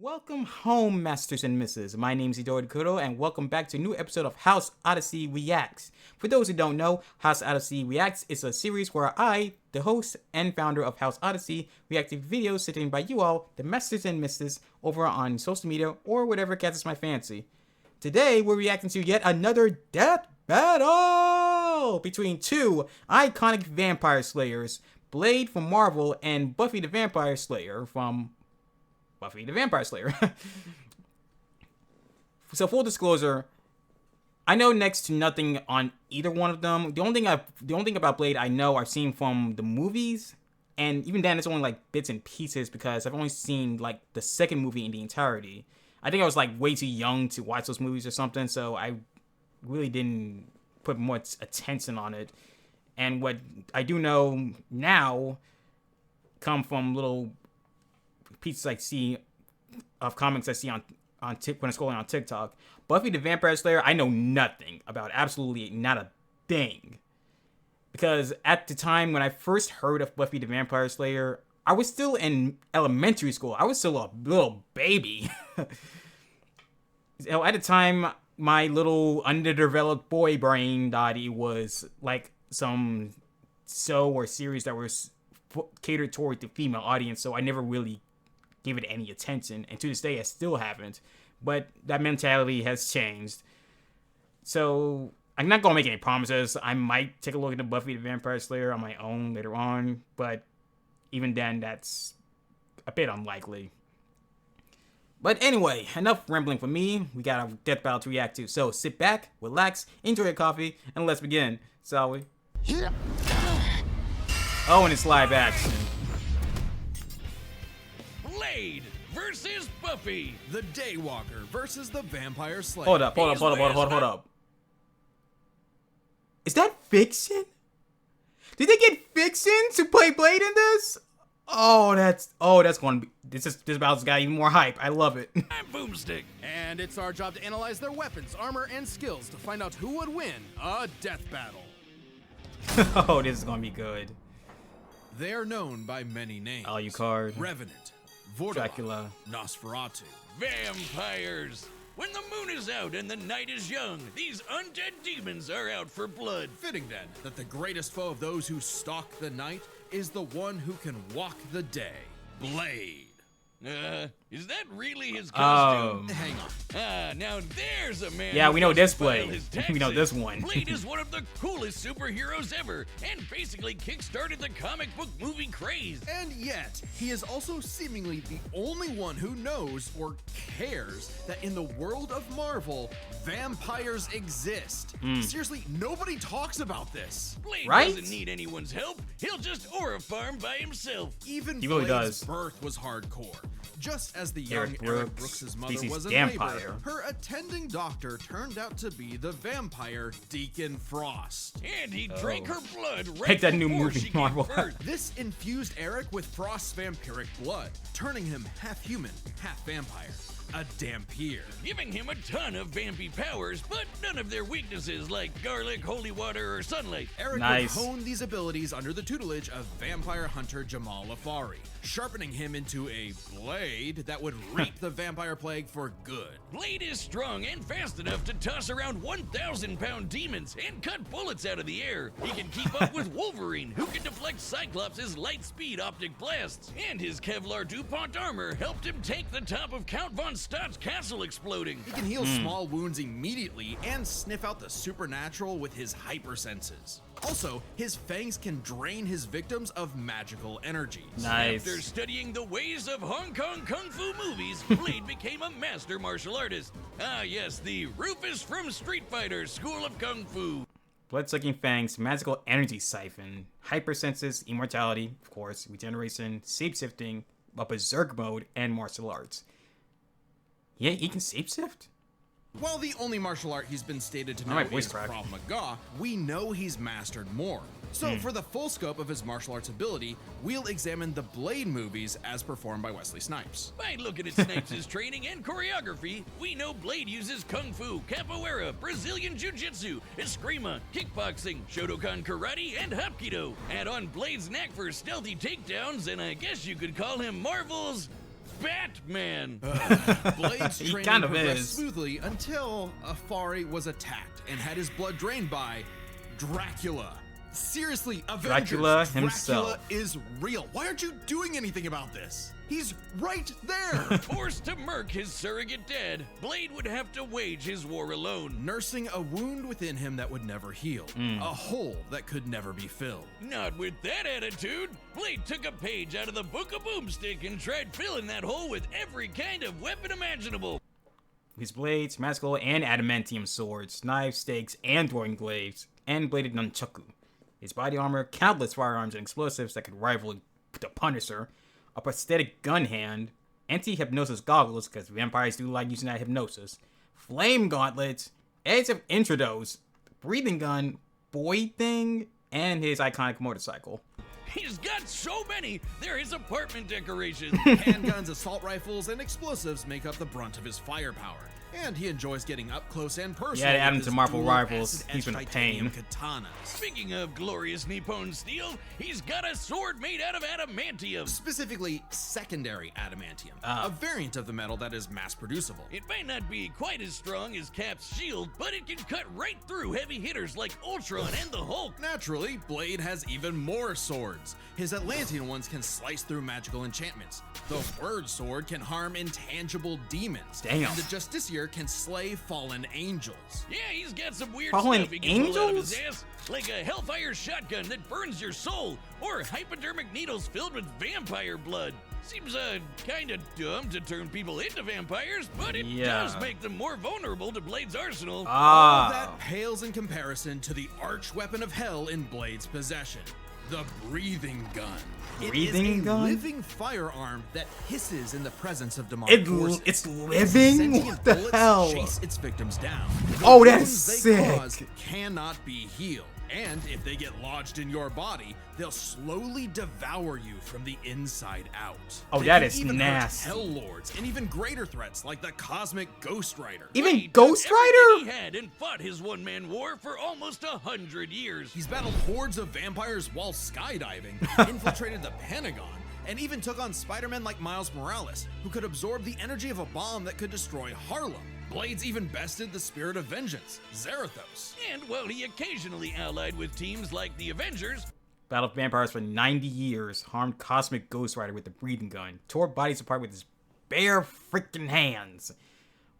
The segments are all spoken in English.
Welcome home, masters and misses. My name is HidoriKuro, and welcome back to a new episode of House Odyssey Reacts. For those who don't know, House Odyssey Reacts is a series where I, the host and founder of House Odyssey, react to videos sitting by you all, the masters and misses, over on social media or whatever catches my fancy. Today, we're reacting to yet another death battle between two iconic vampire slayers, Blade from Marvel and Buffy the Vampire Slayer from Buffy the Vampire Slayer. So full disclosure, I know next to nothing on either one of them. The only thing about Blade I know I've seen from the movies, and even then it's only like bits and pieces because I've only seen like the second movie in the entirety. I think I was like way too young to watch those movies or something, so I really didn't put much attention on it. And what I do know now come from little pieces I see of comics I see on when I'm scrolling on TikTok. Buffy the Vampire Slayer, I know nothing about, absolutely not a thing. Because at the time when I first heard of Buffy the Vampire Slayer, I was still in elementary school. I was still a little baby. So at the time, my little underdeveloped boy brain thought it was like some show or series that was catered toward the female audience, so I never really gave it any attention, and to this day I still haven't, but that mentality has changed. So I'm not gonna make any promises. I might take a look at the Buffy the Vampire Slayer on my own later on, but even then that's a bit unlikely. But anyway, enough rambling from me. We got a death battle to react to, so sit back, relax, enjoy your coffee, and let's begin, shall we? Yeah. Oh, and it's live action. Blade versus Buffy. The Daywalker versus the Vampire Slayer. Hold up. Is that fiction? Did they get fiction to play Blade in this? That's going to be, this battle's got even more hype. I love it. I'm Boomstick. And it's our job to analyze their weapons, armor, and skills to find out who would win a death battle. Oh, this is going to be good. They are known by many names. Alucard, Revenant, Vortigern, Dracula, Nosferatu. Vampires. When the moon is out and the night is young, these undead demons are out for blood. Fitting then that the greatest foe of those who stalk the night is the one who can walk the day, Blade. Is that really his costume? Hang on. Now there's a man. Yeah, we know this Blade. Blade. We know this one. Blade is one of the coolest superheroes ever, and basically kickstarted the comic book movie craze. And yet, he is also seemingly the only one who knows or cares that in the world of Marvel, vampires exist. Seriously, nobody talks about this. Blade Right? doesn't need anyone's help. He'll just aura farm by himself. Even He really Blade's does. birth was hardcore. Just as the young Eric Eric Brooks, Brooks' mother species was in vampire. labor, her attending doctor turned out to be the vampire Deacon Frost. And he drank her blood right Like that new before movie, she gave Marvel. birth. This infused Eric with Frost's vampiric blood, turning him half human, half vampire. A Dampier. Giving him a ton of vampy powers, but none of their weaknesses like garlic, holy water, or sunlight. Eric Nice. would hone these abilities under the tutelage of vampire hunter Jamal Afari, sharpening him into a blade that would reap the vampire plague for good. Blade is strong and fast enough to toss around 1,000-pound demons and cut bullets out of the air. He can keep up with Wolverine, who can deflect Cyclops' light-speed optic blasts. And his Kevlar DuPont armor helped him take the top of Count Von Stadt's castle exploding. He can heal small wounds immediately and sniff out the supernatural with his hypersenses. Also, his fangs can drain his victims of magical energies. Nice. After studying the ways of Hong Kong Kung Fu movies, Blade became a master martial artist. Ah yes, the Rufus from Street Fighter School of Kung Fu. Blood-sucking fangs, magical energy siphon, hypersenses, immortality, of course, regeneration, shape-shifting, a berserk mode, and martial arts. Yeah, he can shapeshift? While the only martial art he's been stated to know Alright, voice is crack. Krav Maga, we know he's mastered more. So for the full scope of his martial arts ability, we'll examine the Blade movies as performed by Wesley Snipes. By looking at Snipes' training and choreography, we know Blade uses Kung Fu, Capoeira, Brazilian Jiu-Jitsu, Eskrima, Kickboxing, Shotokan Karate, and Hapkido. Add on Blade's knack for stealthy takedowns, and I guess you could call him Marvel's Batman. Blade's He training kind of progressed is. smoothly until Afari was attacked and had his blood drained by Dracula. Seriously, Avengers, Dracula himself. Dracula is real. Why aren't you doing anything about this? He's right there. Forced to murk his surrogate dad, Blade would have to wage his war alone. Nursing a wound within him that would never heal. A hole that could never be filled. Not with that attitude. Blade took a page out of the Book of Boomstick and tried filling that hole with every kind of weapon imaginable. His blades, magical and adamantium swords, knives, stakes, and throwing glaives, and bladed nunchaku. His body armor, countless firearms and explosives that could rival the Punisher, a prosthetic gun hand, anti-hypnosis goggles, because vampires do like using that hypnosis, flame gauntlets, eggs of introdos, breathing gun, boy thing, and his iconic motorcycle. He's got so many, they're his apartment decorations. Handguns, assault rifles, and explosives make up the brunt of his firepower. And he enjoys getting up close and personal. Yeah, to add him with to his Marvel dual rivals, acid-etched he's been a titanium pain. Katanas. Speaking of glorious Nippon steel, he's got a sword made out of adamantium. Specifically, secondary adamantium, a variant of the metal that is mass producible. It might not be quite as strong as Cap's shield, but it can cut right through heavy hitters like Ultron and the Hulk. Naturally, Blade has even more swords. His Atlantean ones can slice through magical enchantments. The Word Sword can harm intangible demons. Damn. And the Justiciar can slay fallen angels. Yeah, he's got some weird Fallen stuff he can pull out of his angels? ass, like a Hellfire shotgun that burns your soul, or hypodermic needles filled with vampire blood. Seems kinda dumb to turn people into vampires, but it does make them more vulnerable to Blade's arsenal. All that pales in comparison to the arch weapon of hell in Blade's possession. The breathing gun. Breathing it is a gun? living firearm that hisses in the presence of demonic forces. It's living? Sentient What the bullets hell? chase its victims down. The Oh, that's wounds they sick. cause cannot be healed. And if they get lodged in your body, they'll slowly devour you from the inside out. Oh, They that can is even hurt nasty. Hell Lords and even greater threats like the cosmic Ghost Rider. Even Blade Ghost took everything Rider? he had and fought his one-man war for almost 100 years. He's battled hordes of vampires while skydiving, infiltrated the Pentagon, and even took on Spider-Man like Miles Morales, who could absorb the energy of a bomb that could destroy Harlem. Blades even bested the spirit of vengeance, Zarathos. And while he occasionally allied with teams like the Avengers, Battled vampires for 90 years, harmed Cosmic Ghost Rider with the breathing gun, tore bodies apart with his bare freaking hands,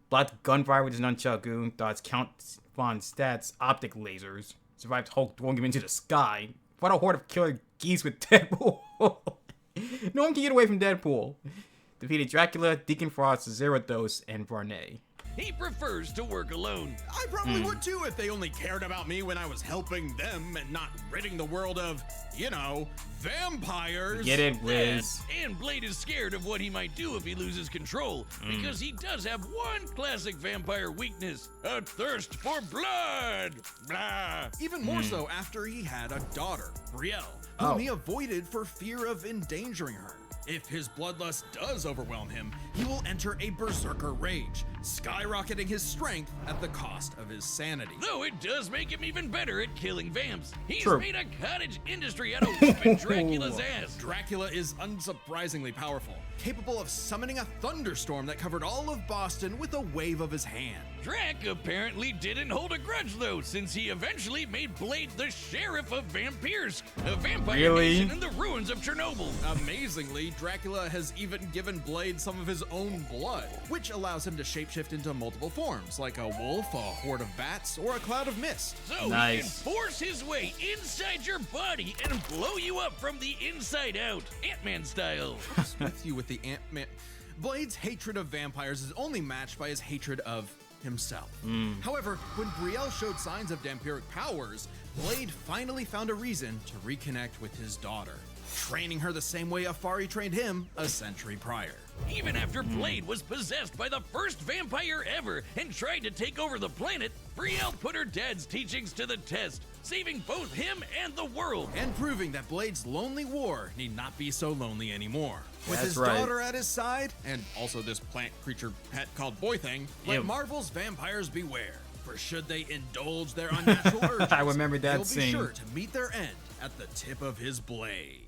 blocked gunfire with his nunchaku, dodged Count Von Stat's optic lasers, survived Hulk throwing him into the sky, fought a horde of killer geese with Deadpool. No one can get away from Deadpool. Defeated Dracula, Deacon Frost, Zarathos, and Varney. he prefers to work alone. I probably would too if they only cared about me when I was helping them and not ridding the world of, you know, vampires. Get it, Wiz? And Blade is scared of what he might do if he loses control, because he does have one classic vampire weakness: a thirst for blood. Blah. Even more so after he had a daughter, Brielle, whom he avoided for fear of endangering her. If his bloodlust does overwhelm him, he will enter a berserker rage, skyrocketing his strength at the cost of his sanity. Though it does make him even better at killing vamps. He's True. made a cottage industry out of whipping Dracula's ass. Dracula is unsurprisingly powerful, capable of summoning a thunderstorm that covered all of Boston with a wave of his hand. Drac apparently didn't hold a grudge though, since he eventually made Blade the sheriff of Vampirsk, a vampire Really? nation in the ruins of Chernobyl. Amazingly, Dracula has even given Blade some of his own blood, which allows him to shapeshift into multiple forms, like a wolf, a horde of bats, or a cloud of mist. So he can Nice. force his way inside your body and blow you up from the inside out, Ant-Man style. What's with you with the Ant-Man? Blade's hatred of vampires is only matched by his hatred of himself. However, when Brielle showed signs of vampiric powers, Blade finally found a reason to reconnect with his daughter, training her the same way Afari trained him a century prior. Even after Blade was possessed by the first vampire ever and tried to take over the planet, Brielle put her dad's teachings to the test, saving both him and the world. And proving that Blade's lonely war need not be so lonely anymore. With That's his right. daughter at his side, and also this plant creature pet called Boy Thing, let Yep. Marvel's vampires beware. For should they indulge their unnatural urges, I remember that they'll scene. be sure to meet their end at the tip of his blade.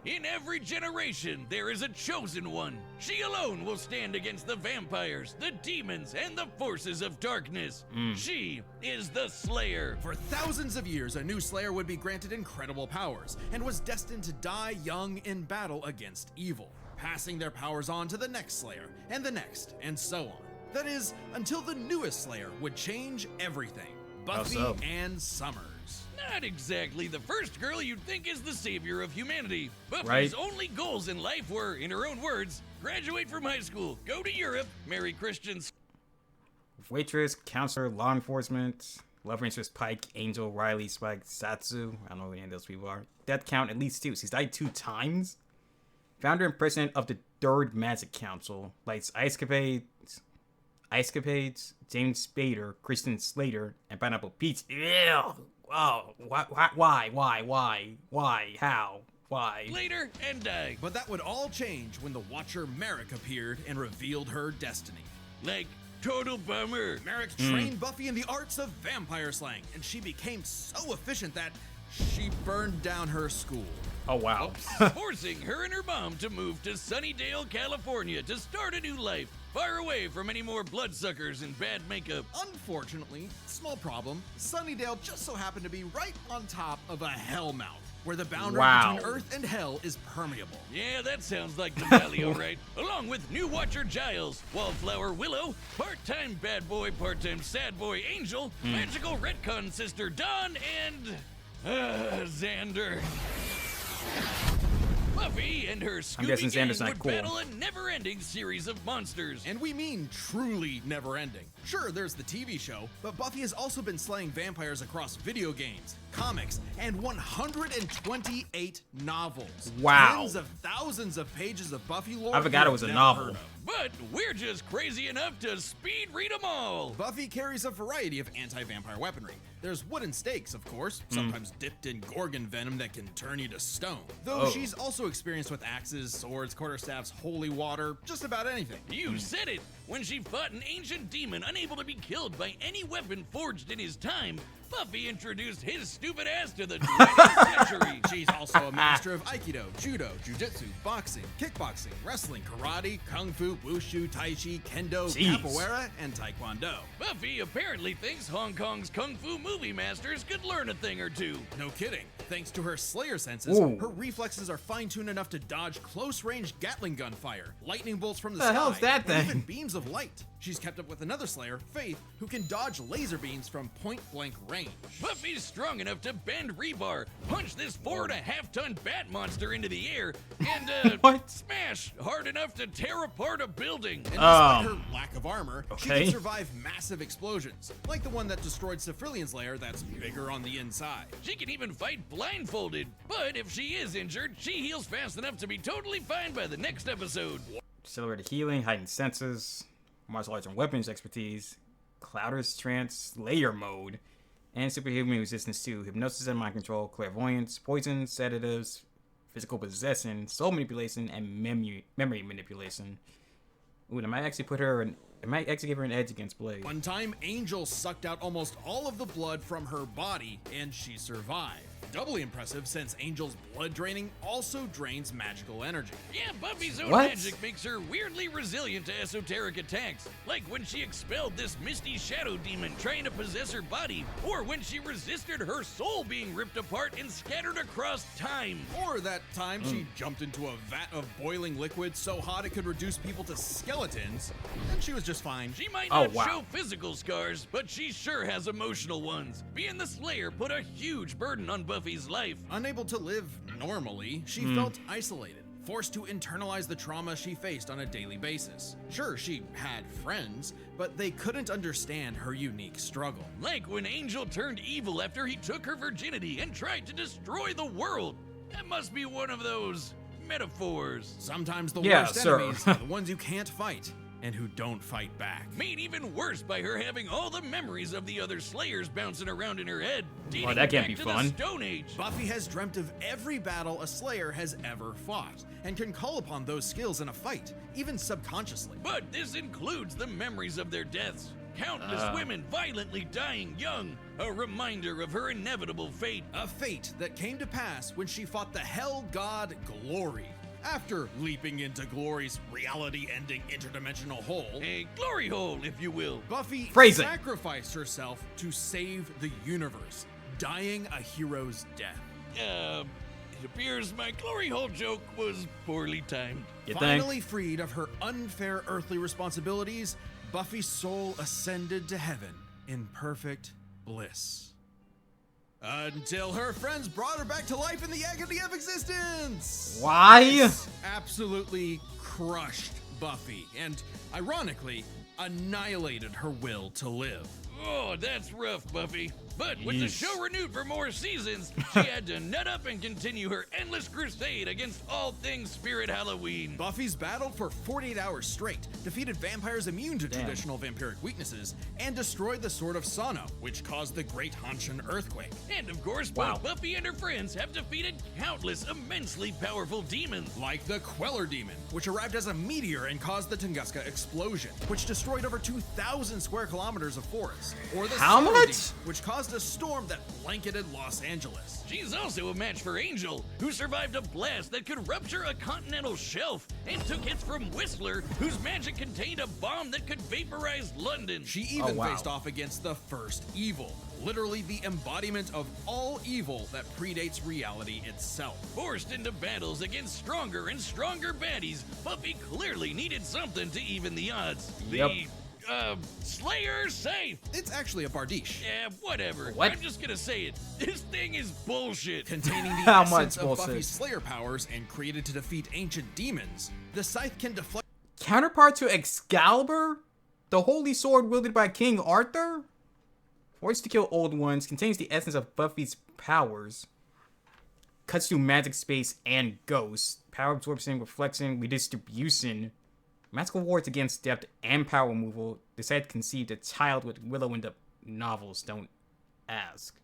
In every generation, there is a chosen one. She alone will stand against the vampires, the demons, and the forces of darkness. She is the Slayer. For thousands of years, a new Slayer would be granted incredible powers and was destined to die young in battle against evil, passing their powers on to the next Slayer, and the next, and so on. That is, until the newest Slayer would change everything. Buffy and Summers. Not exactly the first girl you'd think is the savior of humanity. Buffy's only goals in life were, in her own words, graduate from high school, go to Europe, marry Christians. Waitress, counselor, law enforcement, love interest, Pike, Angel, Riley, Spike, Satsu. I don't know who any of those people are. Death count at least 2. She's died 2 times. Founder and president of the Third Magic Council. Lights Ice Capades, James Spader, Kristen Slater, and Pineapple Peach. Ew. Oh, why, how, why? Later and die. But that would all change when the Watcher Merrick appeared and revealed her destiny. Like, total bummer. Merrick trained Buffy in the arts of vampire slaying, and she became so efficient that she burned down her school. Oh, wow. Forcing her and her mom to move to Sunnydale, California to start a new life, far away from any more bloodsuckers and bad makeup. Unfortunately, small problem, Sunnydale just so happened to be right on top of a hellmouth, where the boundary between Earth and Hell is permeable. Yeah, that sounds like the valley, all right. Along with new Watcher Giles, Wallflower Willow, part-time bad boy, part-time sad boy Angel, magical retcon sister Dawn, and Xander. Buffy and her Scooby Gang would battle a never-ending series of monsters. And we mean truly never-ending. Sure, there's the TV show, but Buffy has also been slaying vampires across video games, comics, and 128 novels. Wow. Tens of thousands of pages of Buffy lore. I forgot it was a novel. But we're just crazy enough to speed read them all. Buffy carries a variety of anti-vampire weaponry. There's wooden stakes, of course, sometimes dipped in gorgon venom that can turn you to stone. Though she's also experienced with axes, swords, quarterstaffs, holy water, just about anything. You said it! When she fought an ancient demon unable to be killed by any weapon forged in his time, Buffy introduced his stupid ass to the 20th century. She's also a master of Aikido, Judo, Jiu-Jitsu, boxing, kickboxing, wrestling, karate, kung fu, wushu, tai chi, kendo, capoeira, and taekwondo. Buffy apparently thinks Hong Kong's kung fu movie masters could learn a thing or two. No kidding. Thanks to her Slayer senses, her reflexes are fine-tuned enough to dodge close-range Gatling gun fire, lightning bolts from the sky, hell's that thing? even beams of light. She's kept up with another Slayer, Faith, who can dodge laser beams from point-blank range. Buffy's strong enough to bend rebar, punch this 4.5-ton bat monster into the air, and smash hard enough to tear apart a building. And despite her lack of armor, she can Okay. survive massive explosions, like the one that destroyed Cephrilion's lair that's bigger on the inside. She can even fight blindfolded, but if she is injured, she heals fast enough to be totally fine by the next episode. Accelerated healing, heightened senses, martial arts and weapons expertise, Clouder's trance, layer mode, and superhuman resistance to hypnosis and mind control, clairvoyance, poison, sedatives, physical possession, soul manipulation, and memory manipulation. Ooh, it might actually give her an edge against Blade. One time, Angel sucked out almost all of the blood from her body, and she survived. Doubly impressive since Angel's blood draining also drains magical energy. Yeah, Buffy's own magic makes her weirdly resilient to esoteric attacks, like when she expelled this misty shadow demon trying to possess her body, or when she resisted her soul being ripped apart and scattered across time. Or that time she jumped into a vat of boiling liquid so hot it could reduce people to skeletons, and she was just fine. She might not show physical scars, but she sure has emotional ones. Being the Slayer put a huge burden on Buffy's life. Unable to live normally, she felt isolated, forced to internalize the trauma she faced on a daily basis. Sure, she had friends, but they couldn't understand her unique struggle. Like when Angel turned evil after he took her virginity and tried to destroy the world. That must be one of those metaphors. Sometimes the worst enemies are the ones you can't fight and who don't fight back. Made even worse by her having all the memories of the other Slayers bouncing around in her head. Well, that can't be fun. The Stone Age. Buffy has dreamt of every battle a Slayer has ever fought, and can call upon those skills in a fight, even subconsciously. But this includes the memories of their deaths. Countless women violently dying young. A reminder of her inevitable fate. A fate that came to pass when she fought the hell god Glory. After leaping into Glory's reality-ending interdimensional hole, A glory hole, if you will. Buffy Phrasing. sacrificed herself to save the universe, dying a hero's death. It appears my glory hole joke was poorly timed. You think? Finally freed of her unfair earthly responsibilities, Buffy's soul ascended to heaven in perfect bliss. Until her friends brought her back to life in the agony of existence! Why? This absolutely crushed Buffy, and ironically, annihilated her will to live. Oh, that's rough, Buffy. But with the Yeesh. show renewed for more seasons, she had to nut up and continue her endless crusade against all things Spirit Halloween. Buffy's battled for 48 hours straight, defeated vampires immune to traditional vampiric weaknesses, and destroyed the Sword of Sano, which caused the Great Hanshin earthquake. And of course, Wow. both Buffy and her friends have defeated countless immensely powerful demons. Like the Queller Demon, which arrived as a meteor and caused the Tunguska explosion, which destroyed over 2,000 square kilometers of forest. Or the How Summer much? Demon, which caused a storm that blanketed Los Angeles. She's also a match for Angel, who survived a blast that could rupture a continental shelf, and took hits from Whistler, whose magic contained a bomb that could vaporize London. She even wow. faced off against the First Evil, literally the embodiment of all evil that predates reality itself. Forced into battles against stronger and stronger baddies, Buffy clearly needed something to even the odds. Yep. Slayer safe! It's actually a Bardiche, Yeah, whatever. What? I'm just gonna say it. This thing is bullshit. containing the How essence much of bullshit? Buffy's Slayer powers and created to defeat ancient demons. The scythe can deflect Counterpart to Excalibur? The holy sword wielded by King Arthur? Forged to kill old ones, contains the essence of Buffy's powers. Cuts through magic space and ghosts. Power absorption, reflection, redistribution. Magical wards against depth and power removal. Decided to conceive a child with Willow in the novels. Don't ask.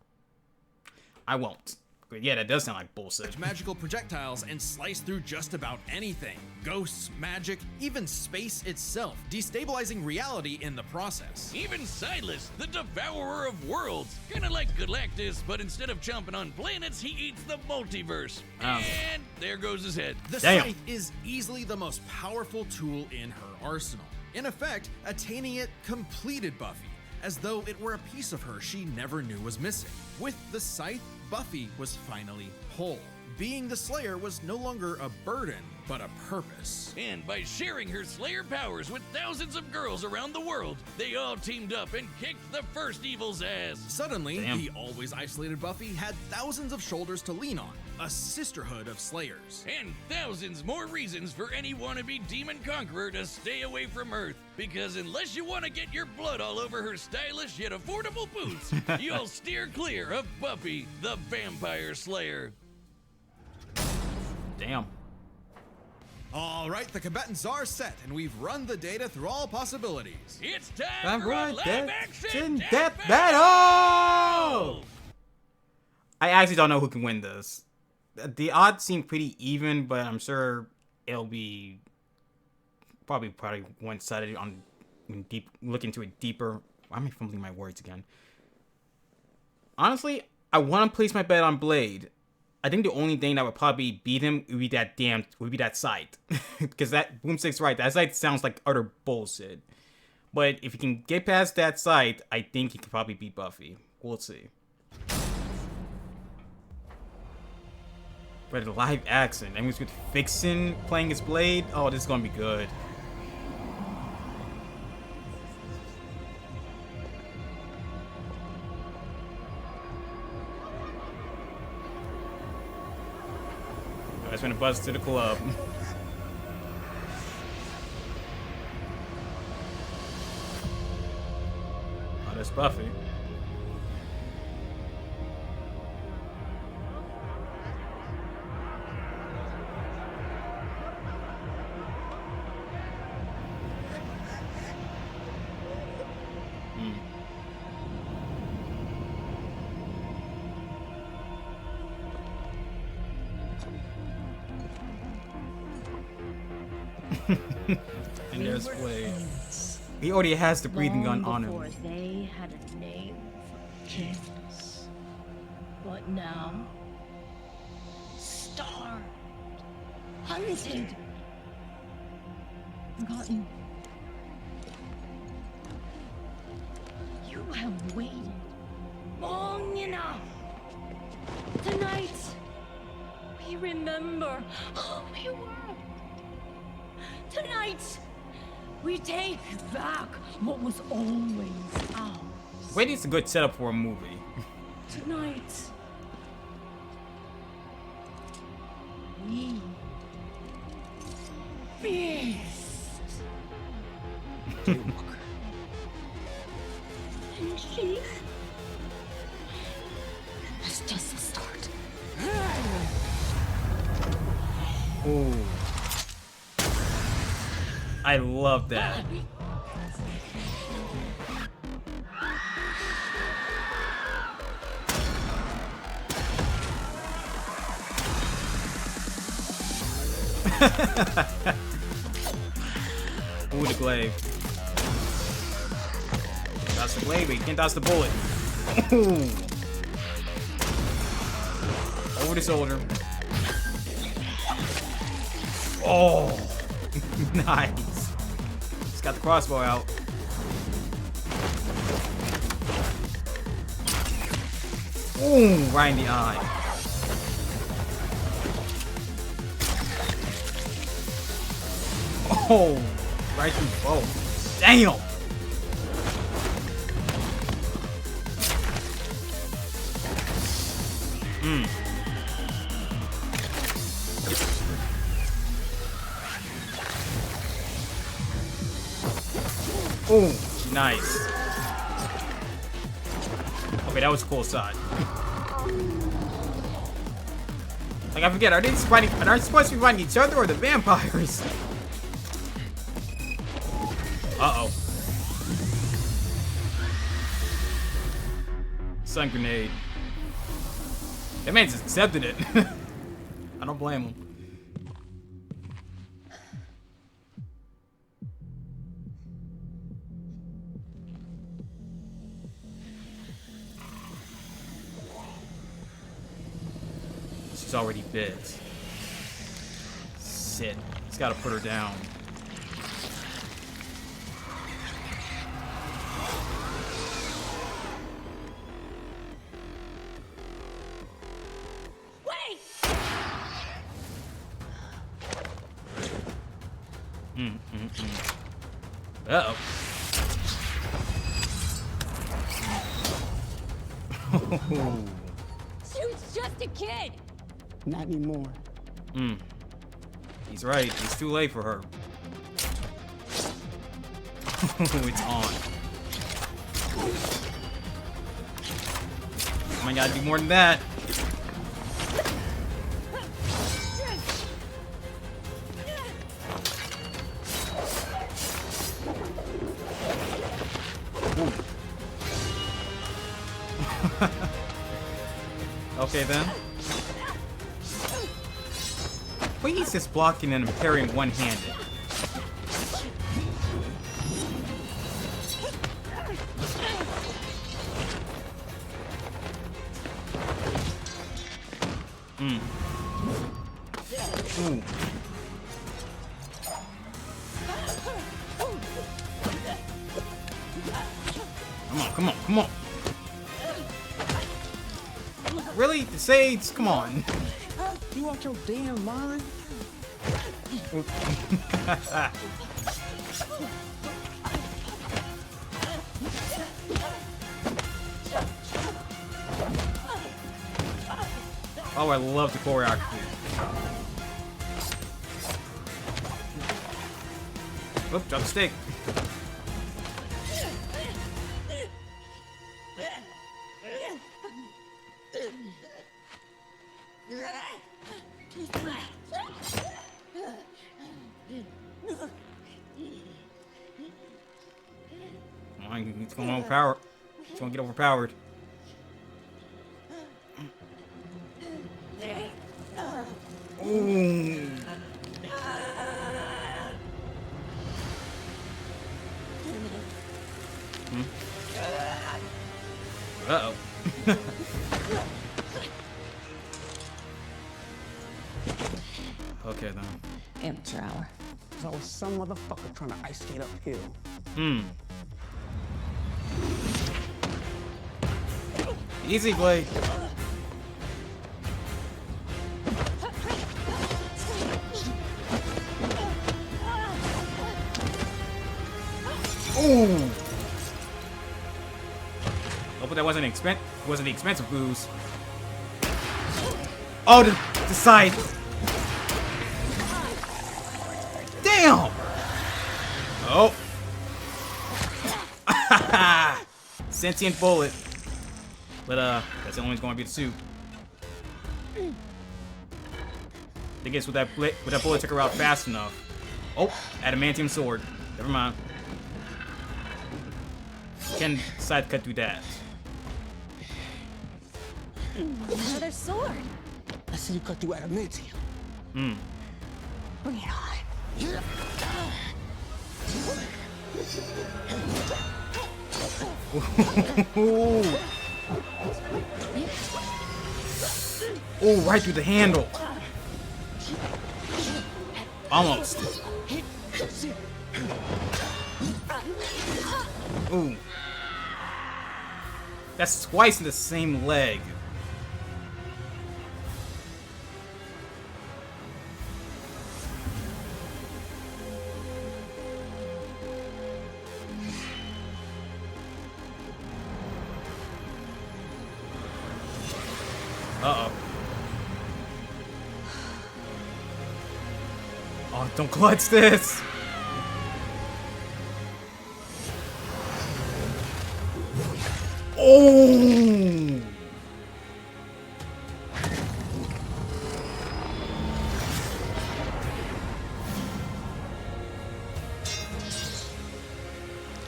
I won't. But yeah, that does sound like bullshit. magical projectiles and slice through just about anything. Ghosts, magic, even space itself, destabilizing reality in the process. Even Silas, the devourer of worlds. Kinda like Galactus, but instead of chomping on planets, he eats the multiverse. Oh. And there goes his head. The Damn. scythe is easily the most powerful tool in her arsenal. In effect, attaining it completed Buffy, as though it were a piece of her she never knew was missing. With the scythe, Buffy was finally whole. Being the Slayer was no longer a burden, but a purpose. And by sharing her Slayer powers with thousands of girls around the world, they all teamed up and kicked the First Evil's ass. Suddenly, Damn. the always isolated Buffy had thousands of shoulders to lean on, a sisterhood of Slayers. And thousands more reasons for any wannabe demon conqueror to stay away from Earth. Because unless you want to get your blood all over her stylish yet affordable boots, you'll steer clear of Buffy, the Vampire Slayer. Damn. All right, the combatants are set, and we've run the data through all possibilities. It's time Time for a for live death action death battle! battle! I actually don't know who can win this. The odds seem pretty even, but I'm sure it'll be probably one-sided on look into it deeper. Why am I fumbling my words again? Honestly, I want to place my bet on Blade. I think the only thing that would probably beat him would be that site. Because that Boomstick's right, that site sounds like utter bullshit. But if he can get past that site, I think he could probably beat Buffy. We'll see. But live action, and with Vixen playing his Blade, oh, this is gonna be good. That's when it buzzed to the club. Oh, that's Buffy. And there's Blade. He already has the breathing gun Long on before him. they had a name for kings. But now, starved, hunted, forgotten. You have waited long enough. Tonight, we remember who we were. Tonight, we take back what was always ours. Wait, it's a good setup for a movie. Tonight, we feast. And she, that's just the start. Ooh. I love that. Ooh, the glaive. That's the glaive, but you can't dodge the bullet. Ooh. Over the shoulder. Oh, nice. Just got the crossbow out. Ooh, right in the eye. Oh, right through both. Damn. Ooh, nice. Okay, that was a cool shot. Like, I forget, are they fighting? Are they supposed to be fighting each other or the vampires? Uh-oh. Sun grenade. That man just accepted it. I don't blame him. She's already bit. Shit. He's gotta put her down. Uh-oh. Shoot's just a kid. Not anymore. He's right. It's too late for her. It's on. Oh my god, do more than that. Okay then. Wait, he's just blocking and parrying one-handed. Ooh. Come on, come on. Really? The Sage? Come on. You out your damn mind? Oh, I love the choreography. Oop, drop the stick. Come on, it's going overpowered. It's going to get overpowered. Ooh. because I was some motherfucker trying to ice skate uphill. Easy, Blade. Ooh. Hope that wasn't the expensive booze. Oh, the side. Damn. Oh. Sentient bullet. But that's the only one's going to be the suit. I guess with that bullet took her out fast enough. Oh, adamantium sword. Never mind. Can side cut through that. Another sword. I see you cut through adamantium. Bring it on. Oh, right through the handle. Almost. Ooh. That's twice in the same leg. Uh-oh. Oh, don't clutch this. Oh!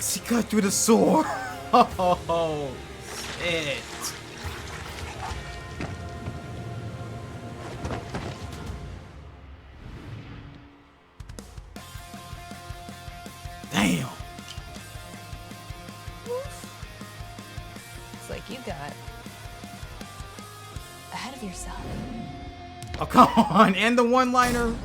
She cut through the sword. Oh, shit. Damn. It's like you got ahead of yourself. Oh, come on. And the one-liner.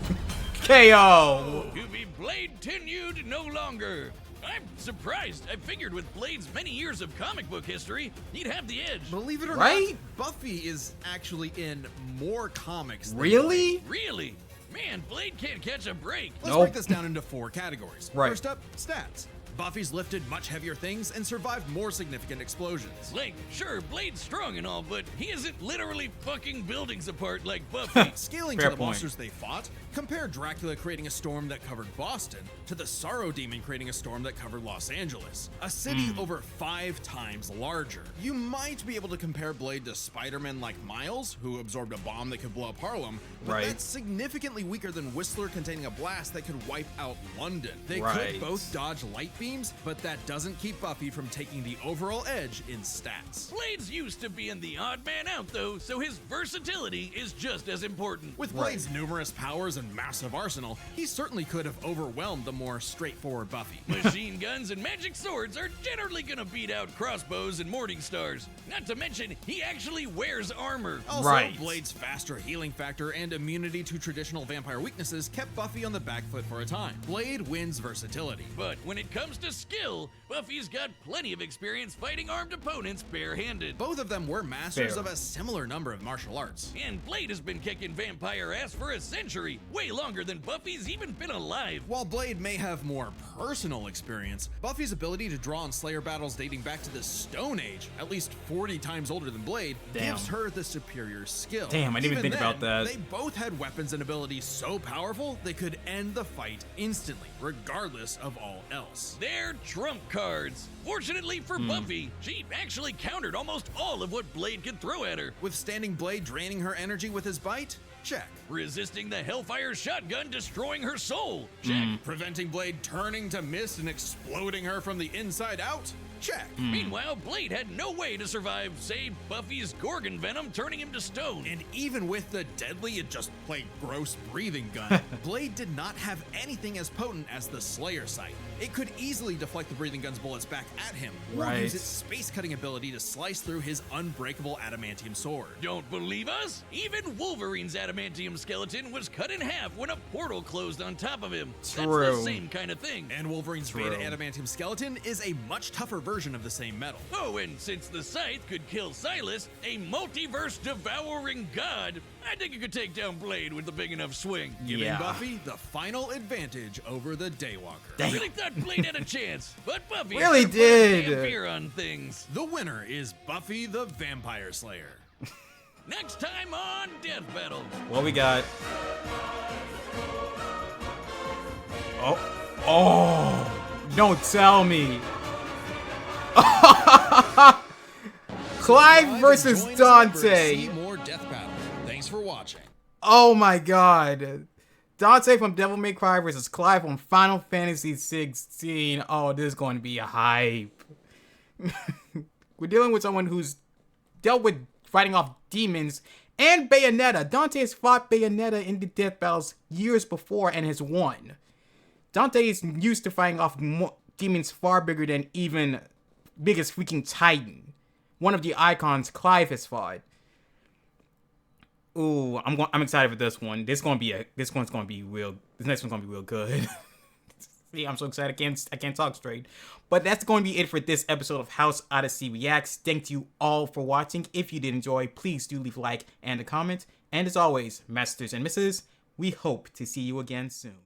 KO. To be Blade tenued no longer. I'm surprised. I figured with Blade's many years of comic book history, he'd have the edge. Believe it or Right? not, Buffy is actually in more comics than Really? Really? Man, Blade can't catch a break. Let's Nope. break this down into 4 categories. Right. First up, stats. Buffy's lifted much heavier things and survived more significant explosions. Like, sure, Blade's strong and all, but he isn't literally fucking buildings apart like Buffy. Scaling Fair to the point. monsters they fought, compare Dracula creating a storm that covered Boston to the Sorrow Demon creating a storm that covered Los Angeles, a city over 5 times larger. You might be able to compare Blade to Spider-Man like Miles, who absorbed a bomb that could blow up Harlem, but Right. that's significantly weaker than Whistler containing a blast that could wipe out London. They Right. could both dodge light beams, but that doesn't keep Buffy from taking the overall edge in stats. Blade's used to being the odd man out, though, so his versatility is just as important. With Blade's numerous powers and massive arsenal, he certainly could have overwhelmed the more straightforward Buffy. Machine guns and magic swords are generally gonna beat out crossbows and morning stars. Not to mention, he actually wears armor. Also, Right. Blade's faster healing factor and immunity to traditional vampire weaknesses kept Buffy on the back foot for a time. Blade wins versatility. But when it comes to skill, Buffy's got plenty of experience fighting armed opponents barehanded. Both of them were masters Fair. of a similar number of martial arts. And Blade has been kicking vampire ass for a century, way longer than Buffy's even been alive. While Blade may have more personal experience, Buffy's ability to draw on Slayer battles dating back to the Stone Age, at least 40 times older than Blade, Damn. gives her the superior skill. Damn, I didn't even think about that. They both had weapons and abilities so powerful they could end the fight instantly, regardless of all else. They're trump cards. Fortunately for Buffy, she actually countered almost all of what Blade could throw at her. Withstanding Blade draining her energy with his bite? Check. Resisting the Hellfire shotgun destroying her soul? Check. Preventing Blade turning to mist and exploding her from the inside out? Check. Meanwhile, Blade had no way to survive, say, Buffy's Gorgon venom turning him to stone. And even with the deadly and just plain gross breathing gun, Blade did not have anything as potent as the Slayer sight. It could easily deflect the breathing gun's bullets back at him, or Right. use its space-cutting ability to slice through his unbreakable adamantium sword. Don't believe us? Even Wolverine's adamantium skeleton was cut in half when a portal closed on top of him. That's True. the same kind of thing. And Wolverine's True. beta adamantium skeleton is a much tougher version of the same metal. Oh, and since the Scythe could kill Silas, a multiverse-devouring god, I think you could take down Blade with a big enough swing. Giving Yeah. Buffy the final advantage over the Daywalker. I really thought Blade had a chance, but Buffy Really sure put a did. damn fear on things. The winner is Buffy the Vampire Slayer. Next time on Death Battle. What we got? Oh, don't tell me. Clive versus Join us for Dante. See more Death Battle. Thanks for watching. Oh my god. Dante from Devil May Cry versus Clive from Final Fantasy 16. Oh, this is going to be a hype. We're dealing with someone who's dealt with fighting off demons and Bayonetta. Dante has fought Bayonetta in the death battles years before and has won. Dante is used to fighting off demons far bigger than even biggest freaking Titan. One of the icons Clive has fought. Ooh, I'm excited for this one. This one's gonna be real. This next one's gonna be real good. See, I'm so excited. I can't talk straight. But that's going to be it for this episode of House Odyssey Reacts. Thank you all for watching. If you did enjoy, please do leave a like and a comment. And as always, masters and misses, we hope to see you again soon.